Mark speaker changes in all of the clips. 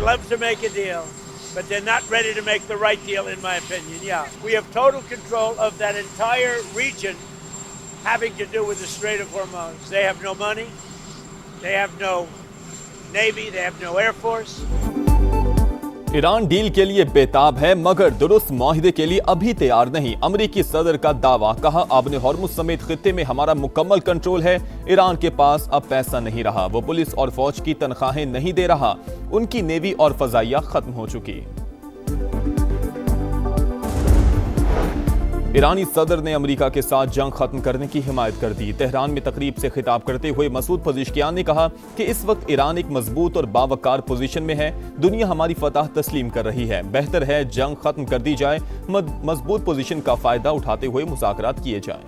Speaker 1: love to make a deal, but they're not ready to make the right deal, in my opinion. Yeah, we have total control of that entire region having to do with the Strait of Hormuz. They have no money, they have no Navy, they have no Air Force.
Speaker 2: Iran deal के लिए बेताब है मगर दुरुस्त माहिदे के लिए अभी तैयार नहीं। अमेरिकी सदर का दावा, कहा आपने हॉर्मुज समेत खित्ते में हमारा मुकम्मल कंट्रोल है। ईरान के पास अब पैसा नहीं रहा, वो पुलिस और फौज की तनख्वाहें नहीं दे रहा, उनकी नेवी और फजाइया खत्म हो चुकी। ईरानी सदर ने अमेरिका के साथ जंग खत्म करने की हिमायत कर दी। तेहरान में तकरीब से खिताब करते हुए मसूद पज़ेश्कियान ने कहा कि इस वक्त ईरान एक मजबूत और बावकार पोजीशन में है। दुनिया हमारी फतह तस्लीम कर रही है, बेहतर है जंग खत्म कर दी जाए, मजबूत पोजीशन का फायदा उठाते हुए मुज़ाकरात किए जाएं।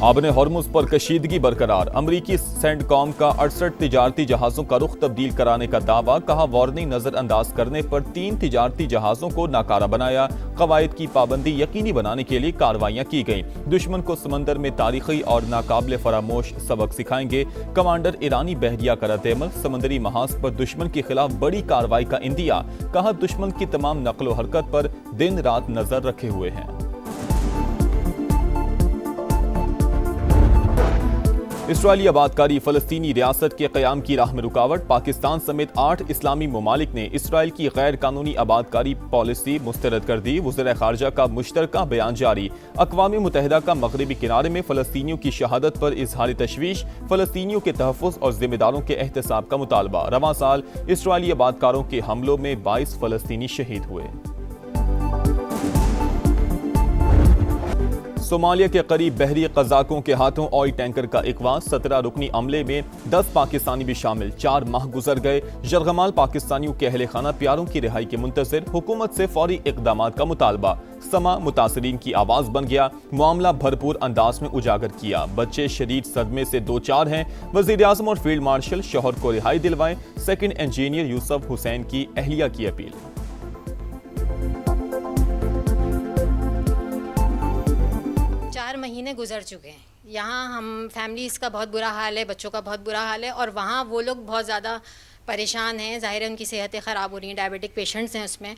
Speaker 2: आपने हॉर्मुज पर कशीदगी बरकरार, अमरीकी सेंडकॉम का 68 तिजारती जहाजों का रुख तब्दील कराने का दावा, कहा वार्निंग नजरअंदाज करने पर 3 तिजारती जहाजों को नाकारा बनाया। कवायद की पाबंदी यकीनी बनाने के लिए कार्रवाइयां की गईं। दुश्मन को समंदर में तारीखी और नाकाबिले फरामोश सबक सिखाएंगे। कमांडर ईरानी बहरिया का रद्द-ए-अमल, समंदरी महाज पर दुश्मन के खिलाफ बड़ी कार्रवाई का इंदिया, कहा दुश्मन की तमाम नकलो हरकत पर दिन रात नजर रखे हुए हैं। इसराइली आबादकारी फलस्तीनी रियासत के क़याम की राह में रुकावट, पाकिस्तान समेत 8 इस्लामी ममालिक ने इसराइल की गैर कानूनी आबादकारी पॉलिसी मुस्तरद कर दी। वज़ीर ख़ारजा का मुश्तरका बयान जारी, अक़वाम मुत्तहिदा का मगरबी किनारे में फ़लस्तीनियों की शहादत पर इज़हार तशवीश, फ़लस्तीनियों के तहफ़्फ़ुज़ और ज़िम्मेदारों के एहतसाब का मुतालबा। रवां साल इसराइली आबादकारों के हमलों में 22 फ़लस्तीनी शहीद हुए। सोमालिया के करीब बहरी कज़ाकों के हाथों ऑयल टैंकर का इकवा, 17 रुकनी अमले में 10 पाकिस्तानी भी शामिल, 4 माह गुजर गए। यरगमाल पाकिस्तानियों के अहले खाना प्यारों की रिहाई के मुंतज़िर, हुकूमत से फौरी इक़दामात का मुतालबा। समा मुतासरीन की आवाज़ बन गया, मामला भरपूर अंदाज में उजागर किया। बच्चे शदीद सदमे से 2-4 हैं। वज़ीर आज़म और फील्ड मार्शल शौहर को रिहाई दिलवाएं, सेकंड इंजीनियर यूसुफ हुसैन की अहलिया की अपील।
Speaker 3: 4 महीने गुजर चुके हैं। यहाँ हम फैमिलीज़ का बहुत बुरा हाल है, बच्चों का बहुत बुरा हाल है, और वहाँ वो लोग बहुत ज़्यादा परेशान हैं। ज़ाहिर है उनकी सेहतें ख़राब हो रही हैं, डायबिटिक पेशेंट्स हैं उसमें।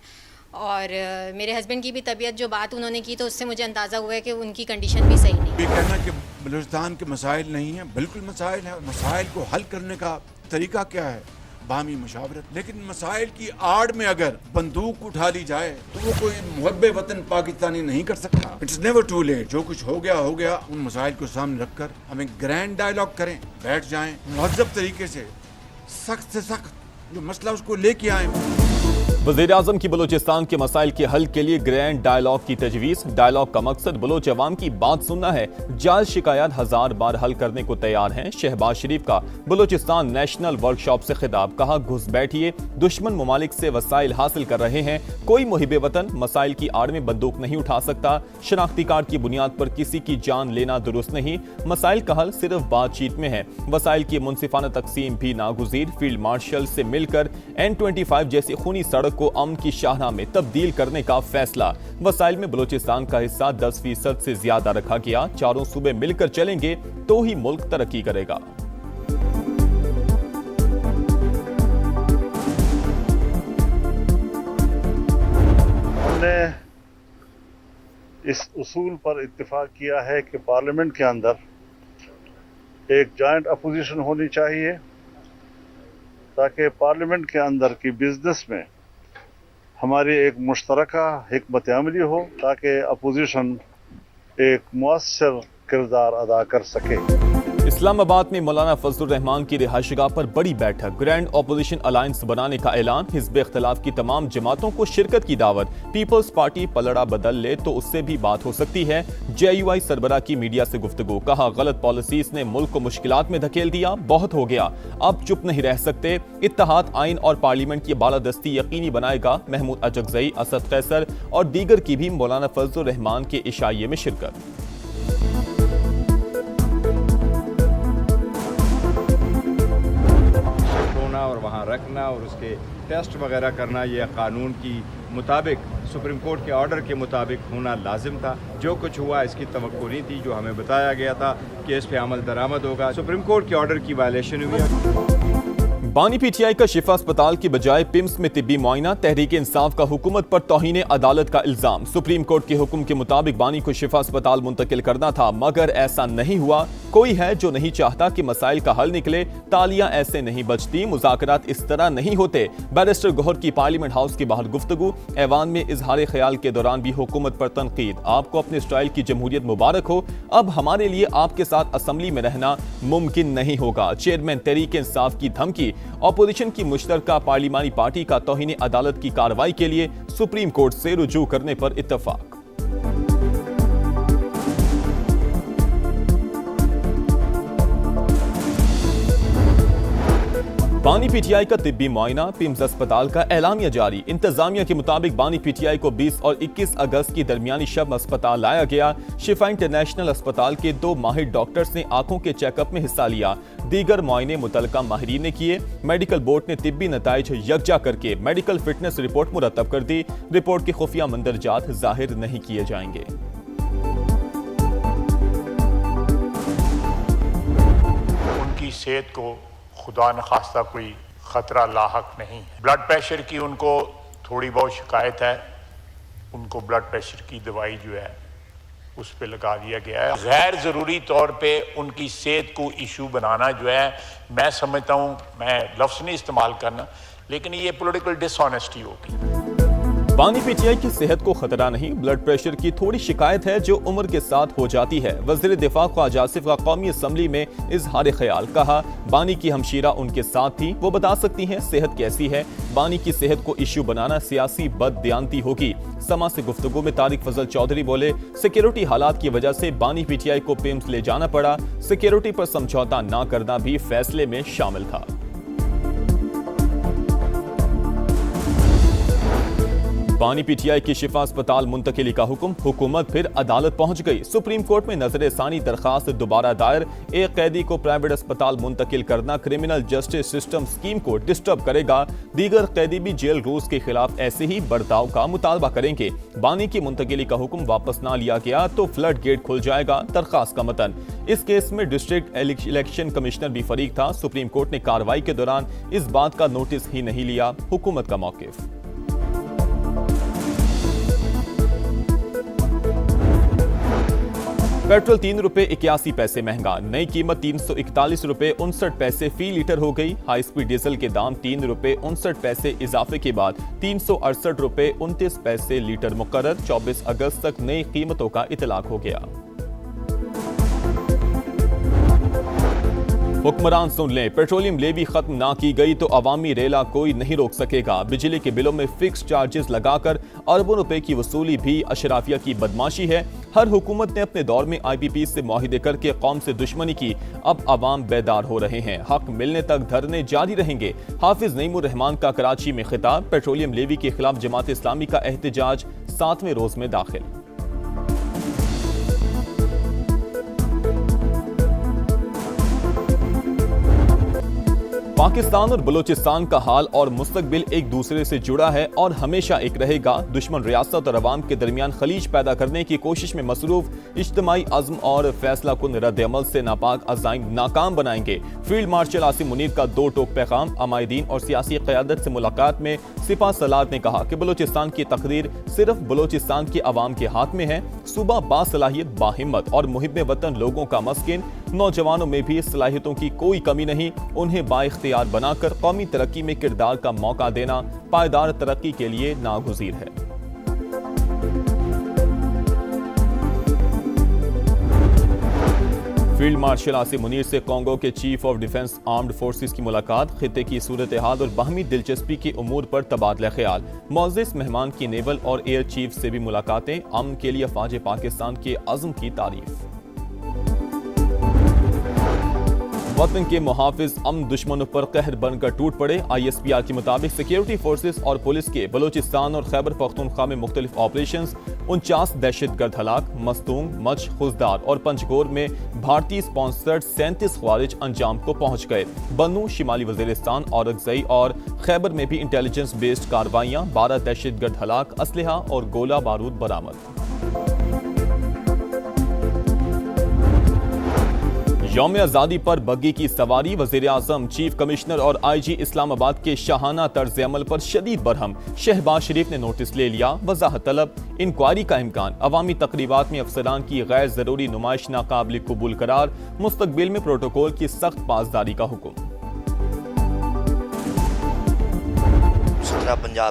Speaker 3: और मेरे हस्बैंड की भी तबीयत, जो बात उन्होंने की तो उससे मुझे अंदाज़ा हुआ है कि उनकी कंडीशन भी सही नहीं है।
Speaker 4: ये कहना कि बलूचिस्तान के मसाइल नहीं हैं, बिल्कुल मसाइल हैं। मसाइल को हल करने का तरीका क्या है? बामी मुशावरत। लेकिन मसाइल की आड़ में अगर बंदूक उठा ली जाए तो वो कोई मुहब्बे वतन पाकिस्तानी नहीं कर सकता। It's never too late. जो कुछ हो गया। उन मसाइल को सामने रखकर हमें ग्रैंड डायलॉग करें, बैठ जाएं, मुहज़्ज़ब तरीके से, सख्त से सख्त जो मसला उसको लेके आए।
Speaker 2: वज़ीर आज़म की बलूचिस्तान के मसाइल के हल के लिए ग्रैंड डायलॉग की तजवीज़। डायलॉग का मकसद बलोच अवाम की बात सुनना है। जायज़ शिकायत 1000 बार हल करने को तैयार हैं। शहबाज शरीफ का बलूचिस्तान नेशनल वर्कशॉप से खिताब, कहा घुस बैठिए, दुश्मन ममालिक से वसाइल हासिल कर रहे हैं, कोई मुहिब वतन मसाइल की आड़ में बंदूक नहीं उठा सकता। शनाख्ती कार्ड की बुनियाद पर किसी की जान लेना दुरुस्त नहीं। मसाइल का हल सिर्फ बातचीत में है। वसाइल की मुनसिफाना तकसीम भी नागुज़ीर। फील्ड मार्शल से मिलकर N25 जैसी खूनी सड़क को अमन की शाहराह में तब्दील करने का फैसला। वसाइल में बलूचिस्तान का हिस्सा 10% से ज्यादा रखा गया। चारों सूबे मिलकर चलेंगे तो ही मुल्क तरक्की करेगा।
Speaker 5: हमने इस उसूल पर इत्तेफाक किया है कि पार्लियामेंट के अंदर एक जॉइंट अपोजिशन होनी चाहिए, ताकि पार्लियामेंट के अंदर की बिजनेस में हमारी एक मुश्तरका हिकमत अमली हो, ताकि अपोजिशन एक मुअस्सर किरदार अदा कर सके।
Speaker 2: इस्लामाबाद में मौलाना फजलुर रहमान की रिहाइशगाह पर बड़ी बैठक, ग्रैंड ऑपोजिशन अलायंस बनाने का ऐलान, हिज़्ब इख्तिलाफ की तमाम जमातों को शिरकत की दावत। पीपल्स पार्टी पलड़ा बदल ले तो उससे भी बात हो सकती है। JUI सरबराह की मीडिया से गुफ्तगू, कहा गलत पॉलिसीज ने मुल्क को मुश्किलात में धकेल दिया, बहुत हो गया, अब चुप नहीं रह सकते। इत्तेहाद, आइन और पार्लियामेंट की बालादस्ती यकीनी बनाएगा। महमूद अजगज़ई, असद कैसर और दीगर की भी मौलाना फजलुर रहमान के इशाइये में शिरकत।
Speaker 6: और वहाँ रखना और उसके टेस्ट वगैरह करना यह कानून की मुताबिक सुप्रीम कोर्ट के ऑर्डर के मुताबिक होना लाजिम था। जो कुछ हुआ इसकी तवक्को नहीं थी। जो हमें बताया गया था कि इस पे अमल दरामद होगा, सुप्रीम कोर्ट के ऑर्डर की वायलेशन हुई है।
Speaker 2: बानी पीटीआई का शिफा अस्पताल की बजाय पिम्स में तिब्बी मुआयना, तहरीक इंसाफ का हुकूमत पर तौहीन अदालत का इल्जाम। सुप्रीम कोर्ट के हुक्म के मुताबिक बानी को शिफा अस्पताल मुंतकिल करना था, मगर ऐसा नहीं हुआ। कोई है जो नहीं चाहता कि मसाइल का हल निकले, तालियां ऐसे नहीं बजती, मुज़ाकरात इस तरह नहीं होते। बैरिस्टर गौहर की पार्लियामेंट हाउस के बाहर गुफ्तगू, ऐवान में इजहार ख्याल के दौरान भी हुकूमत पर तनकीद। आपको अपने स्टाइल की जमहूरियत मुबारक हो, अब हमारे लिए आपके साथ असम्बली में रहना मुमकिन नहीं होगा। चेयरमैन तहरीक इंसाफ की धमकी, ऑपोजिशन की मुश्तरका पार्लिमानी पार्टी का तौहीन अदालत की कार्रवाई के लिए सुप्रीम कोर्ट से रुजू करने पर इत्तफाक। बानी पीटीआई का तिब्बी मुआयना, पिम्स अस्पताल का एलामिया जारी। इंतजामिया के मुताबिक बानी पीटीआई को 20 और 21 अगस्त की दरमियानी शब अस्पताल लाया गया। शिफा इंटरनेशनल अस्पताल के 2 माहिर डॉक्टर्स ने आंखों के चेकअप में हिस्सा लिया। दीगर मुआयने मुतलका माहिरीन ने किए। मेडिकल बोर्ड ने तिब्बी नताइज यकजा करके मेडिकल फिटनेस रिपोर्ट मुरतब कर दी। रिपोर्ट के खुफिया मंदरजात जाहिर नहीं किए जाएंगे।
Speaker 7: उनकी सेहत को खुदा न खास्ता कोई ख़तरा लाहक नहीं है। ब्लड प्रेशर की उनको थोड़ी बहुत शिकायत है, उनको ब्लड प्रेशर की दवाई जो है उस पे लगा दिया गया है। गैर ज़रूरी तौर पे उनकी सेहत को इशू बनाना जो है, मैं समझता हूँ, मैं लफ्ज़ नहीं इस्तेमाल करना, लेकिन ये पॉलिटिकल डिसऑनेस्टी होगी।
Speaker 2: बानी पीटीआई की सेहत को खतरा नहीं, ब्लड प्रेशर की थोड़ी शिकायत है जो उम्र के साथ हो जाती है। वज़ीर दिफा ख्वाजा आसिफ का कौमी असम्बली में इजहार ख्याल, कहा बानी की हमशीरा उनके साथ थी, वो बता सकती हैं सेहत कैसी है। बानी की सेहत को इश्यू बनाना सियासी बददियानती होगी। समा से गुफ्तगू में तारिक फजल चौधरी बोले, सिक्योरिटी हालात की वजह से बानी पीटीआई को पिम्स ले जाना पड़ा। सिक्योरिटी पर समझौता न करना भी फैसले में शामिल था। बानी पीटीआई की शिफा अस्पताल मुंतकिली का हुक्म, हुकूमत फिर अदालत पहुंच गई। सुप्रीम कोर्ट में नजर सानी दरखास्त दोबारा दायर। एक कैदी को प्राइवेट अस्पताल मुंतकिल करना क्रिमिनल जस्टिस सिस्टम स्कीम को डिस्टर्ब करेगा। दीगर कैदी भी जेल रूल्स के खिलाफ ऐसे ही बर्ताव का मुतालबा करेंगे। बानी की मुंतकिली का हुक्म वापस ना लिया गया तो फ्लड गेट खुल जाएगा। दरखास्त का मतन, इस केस में डिस्ट्रिक्ट इलेक्शन कमिश्नर भी फरीक था। सुप्रीम कोर्ट ने कार्रवाई के दौरान इस बात का नोटिस ही नहीं लिया। हुकूमत का मौकिफ। पेट्रोल 3 रुपए 81 पैसे महंगा, नई कीमत 341 रुपए 59 पैसे फी लीटर हो गई। हाई स्पीड डीजल के दाम 3 रुपए 59 पैसे इजाफे के बाद 368 रुपए 29 पैसे लीटर मुकर्रर। 24 अगस्त तक नई कीमतों का इतलाक हो गया। हुक्मरान सुन लें, पेट्रोलियम लेवी खत्म ना की गई तो अवामी रेला कोई नहीं रोक सकेगा। बिजली के बिलों में फिक्स चार्जेस लगाकर अरबों रुपए की वसूली भी अशराफिया की बदमाशी है। हर हुकूमत ने अपने दौर में IPP से मुआहिदे करके कौम से दुश्मनी की, अब अवाम बेदार हो रहे हैं। हक मिलने तक धरने जारी रहेंगे। हाफिज नईमुर रहमान का कराची में खिताब, पेट्रोलियम लेवी के खिलाफ जमात इस्लामी का एहतजाज 7वें रोज में दाखिल। पाकिस्तान और बलूचिस्तान का हाल और मुस्तकबिल एक दूसरे से जुड़ा है और हमेशा एक रहेगा। दुश्मन रियासत और अवाम के दरमियान खलीज पैदा करने की कोशिश में मसरूफ इज्तिमाई अज़्म और फैसला कुन रद्द अमल से नापाक अज़ाइम नाकाम बनाएंगे। फील्ड मार्शल आसिम मुनीर का 2 टोक पैगाम। अमायदीन और सियासी क़यादत से मुलाकात में सिपा सलार ने कहा कि बलूचिस्तान की तकदीर सिर्फ बलूचिस्तान के अवाम के हाथ में है। सूबा बासलाहियत, बाहिम्मत और मुहिब वतन लोगों का मस्किन, नौजवानों में भी सलाहियतों की कोई कमी नहीं। उन्हें बाइख्तियार बनाकर कौमी तरक्की में किरदार का मौका देना पायदार तरक्की के लिए नागुज़ीर है। फील्ड मार्शल आसिम मुनीर से कांगो के chief of defence armed forces की मुलाकात। खित्ते की सूरत हाल और बाहमी दिलचस्पी के उमूर पर तबादला ख्याल। मोअज़्ज़िज़ मेहमान की नेवल और एयर चीफ से भी मुलाकातें। अमन के लिए अफ़वाज पाकिस्तान के अज़्म की तारीफ। वतन के मुहाफिज अमन दुश्मनों पर कहर बनकर टूट पड़े। ISPR के मुताबिक सिक्योरिटी फोर्सेस और पुलिस के बलूचिस्तान और खैबर पख्तूनख्वा में मुख्तलिफ ऑपरेशंस 49 दहशतगर्द हलाक, मस्तूंग, मच, खुजदार और पंचगोर में भारतीय स्पॉन्सर्ड 37 ख्वारिज अंजाम को पहुंच गए। बन्नू, शिमाली वजीरिस्तान, औरंगजई और खैबर में भी इंटेलिजेंस बेस्ड कार्रवाइयां, 12 दहशतगर्द हलाक, असलहा और गोला बारूद बरामद। यौम आज़ादी पर बग्गी की सवारी, वज़ीर-ए-आज़म, चीफ कमिश्नर और IG इस्लामाबाद के शाहाना तर्ज अमल पर शदीद बरहम। शहबाज शरीफ ने नोटिस ले लिया, वजाहत तलब, इंक्वायरी का इम्कान। अवामी तकरीबात में अफसरान की गैर जरूरी नुमाइश नाकाबिल कबूल करार, मुस्तकबिल में प्रोटोकॉल की सख्त पासदारी का हुक्म।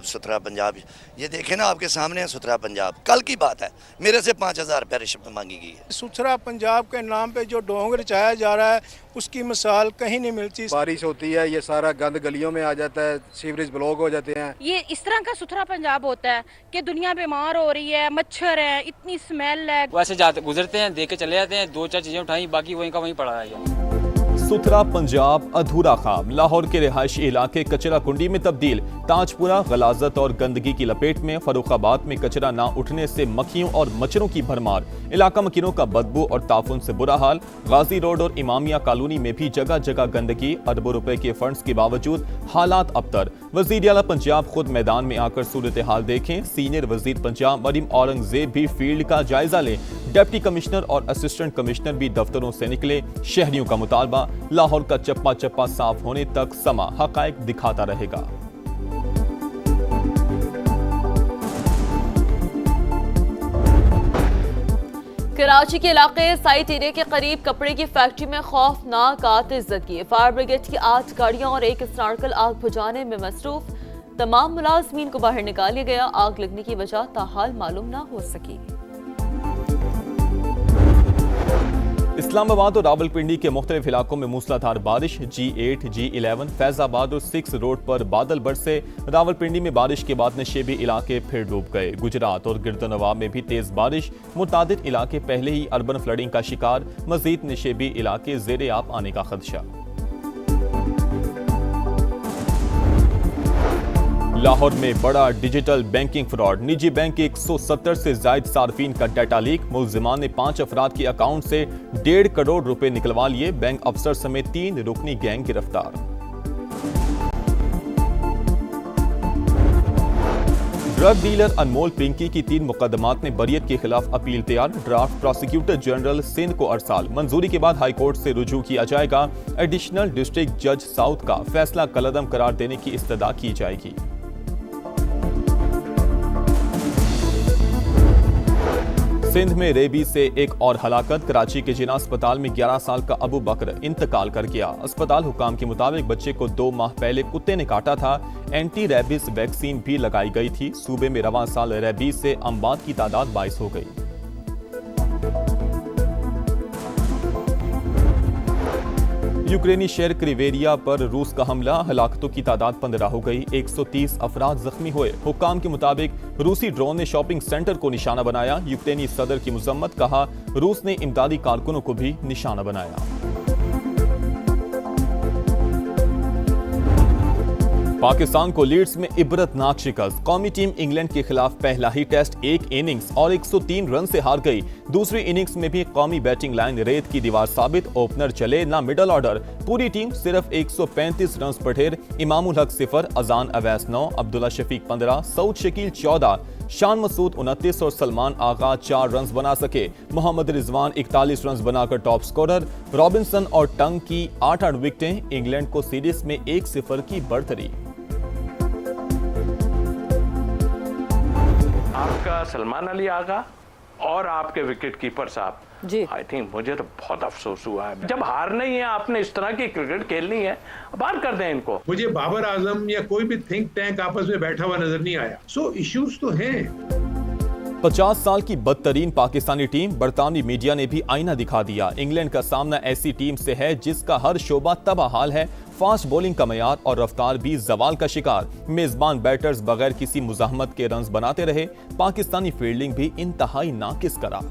Speaker 8: सुथरा पंजाब, ये देखें ना आपके सामने है सुथरा पंजाब। कल की बात है, मेरे से 5,000 रुपये रिश्वत मांगी गई है।
Speaker 9: सुथरा पंजाब के नाम पे जो ढोंग रचाया जा रहा है उसकी मिसाल कहीं नहीं मिलती।
Speaker 10: बारिश होती है, ये सारा गंद गलियों में आ जाता है, सीवरेज ब्लॉक हो जाते हैं।
Speaker 11: ये इस तरह का सुथरा पंजाब होता है कि दुनिया बीमार हो रही है, मच्छर है, इतनी स्मेल है।
Speaker 12: वैसे जाते गुजरते हैं, देख के चले जाते हैं, 2-4 चीजें उठाई, बाकी वहीं का वहीं पड़ा है।
Speaker 2: सुथरा पंजाब अधूरा ख्वाब। लाहौर के रिहायशी इलाके कचरा कुंडी में तब्दील। ताजपुरा गलाजत और गंदगी की लपेट में। फर्रुखाबाद में कचरा ना उठने से मक्खियों और मच्छरों की भरमार। इलाका मकीनों का बदबू और ताफुन से बुरा हाल। गाजी रोड और इमामिया कॉलोनी में भी जगह जगह गंदगी। अरबों रुपए के फंड्स के बावजूद हालात अबतर। वजीर आला पंजाब खुद मैदान में आकर सूरत हाल देखें। सीनियर वजीर पंजाब मरीम औरंगजेब भी फील्ड का जायजा लें। डिप्टी कमिश्नर और असिस्टेंट कमिश्नर भी दफ्तरों से निकले। शहरियों का मुतालबा, लाहौर का चप्पा चप्पा साफ होने तक समा हकायक दिखाता रहेगा।
Speaker 13: कराची के इलाके साइट एरिया के करीब कपड़े की फैक्ट्री में खौफनाक आतिशज़दगी। फायर ब्रिगेड की 8 गाड़ियां और एक स्नार्कल आग बुझाने में मसरूफ। तमाम मुलाजमीन को बाहर निकाल लिया गया। आग लगने की वजह ताहाल मालूम ना हो सकी।
Speaker 2: इस्लामाबाद और रावलपिंडी के मुख्तलिफ इलाकों में मूसलाधार बारिश। G8, G11, फैजाबाद और 6 रोड पर बादल बरसे। रावलपिंडी में बारिश के बाद नशेबी इलाके फिर डूब गए। गुजरात और गिरदोनवाब में भी तेज बारिश। मुतादिद इलाके पहले ही अर्बन फ्लडिंग का शिकार। मजीद नशेबी इलाके जेरे आप आने का खदशा। लाहौर में बड़ा डिजिटल बैंकिंग फ्रॉड। निजी बैंक के 170 से ज्यादा सार्फिन का डाटा लीक। मुलजिमान ने 5 अफराद के अकाउंट से 1.5 करोड़ रुपए निकलवा लिए। बैंक अफसर समेत 3 रुकनी गैंग गिरफ्तार। ड्रग डीलर अनमोल पिंकी की 3 मुकदमात में बरियत के खिलाफ अपील तैयार। ड्राफ्ट प्रोसिक्यूटर जनरल सिंध को अरसाल। मंजूरी के बाद हाई कोर्ट से रुजू किया जाएगा। एडिशनल डिस्ट्रिक्ट जज साउथ का फैसला कलअदम करार देने की इस्तदा की जाएगी। सिंध में रेबीज से एक और हलाकत। कराची के जिना अस्पताल में 11 साल का अबू बकर इंतकाल कर गया। अस्पताल हुकाम के मुताबिक बच्चे को 2 माह पहले कुत्ते ने काटा था। एंटी रेबीज वैक्सीन भी लगाई गई थी। सूबे में रवां साल रेबीज से अमवात की तादाद 22 हो गई। यूक्रेनी शहर क्रिवेरिया पर रूस का हमला। हलाकतों की तादाद 15 हो गई। 130 अफराद जख्मी हुए। हुक्काम के मुताबिक रूसी ड्रोन ने शॉपिंग सेंटर को निशाना बनाया। यूक्रेनी सदर की मुजम्मत, कहा रूस ने इमदादी कारकुनों को भी निशाना बनाया। पाकिस्तान को लीड्स में इबरतनाक शिकस्त। कौमी टीम इंग्लैंड के खिलाफ पहला ही टेस्ट 1 इनिंग्स और 103 रन से हार गई। दूसरी इनिंग्स में भी कौमी बैटिंग लाइन रेत की दीवार साबित। ओपनर चले ना मिडल ऑर्डर। पूरी टीम सिर्फ 135 रन पर ढेर। इमामुल हक 0, अजान अवैस 9, अब्दुल्ला शफीक 15, सऊद शकील 14, शान मसूद 29 और सलमान आगा 4 रन बना सके। मोहम्मद रिजवान 41 रन बनाकर टॉप स्कोरर। रॉबिन्सन और टंग की 8-8 विकेटें। इंग्लैंड को सीरीज में 1-0 की बढ़तरी।
Speaker 14: आपका सलमान अली आगा और आपके विकेट कीपर साहब
Speaker 13: जी,
Speaker 14: आई थिंक मुझे तो बहुत अफसोस हुआ है। जब हारना ही है, आपने इस तरह की क्रिकेट खेलनी है, बाहर कर दें इनको।
Speaker 15: मुझे बाबर आजम या कोई भी थिंक टैंक आपस में बैठा हुआ नजर नहीं आया। सो इश्यूज तो हैं।
Speaker 2: 50 साल की बदतरीन पाकिस्तानी टीम। बरतानवी मीडिया ने भी आईना दिखा दिया। इंग्लैंड का सामना ऐसी टीम से है जिसका हर शोबा तबाहाल है। फास्ट बॉलिंग का मयार और रफ्तार भी जवाल का शिकार। मेजबान बैटर्स बगैर किसी मुजाहमत के रन्स बनाते रहे। पाकिस्तानी फील्डिंग भी इंतहाई नाकिस करा।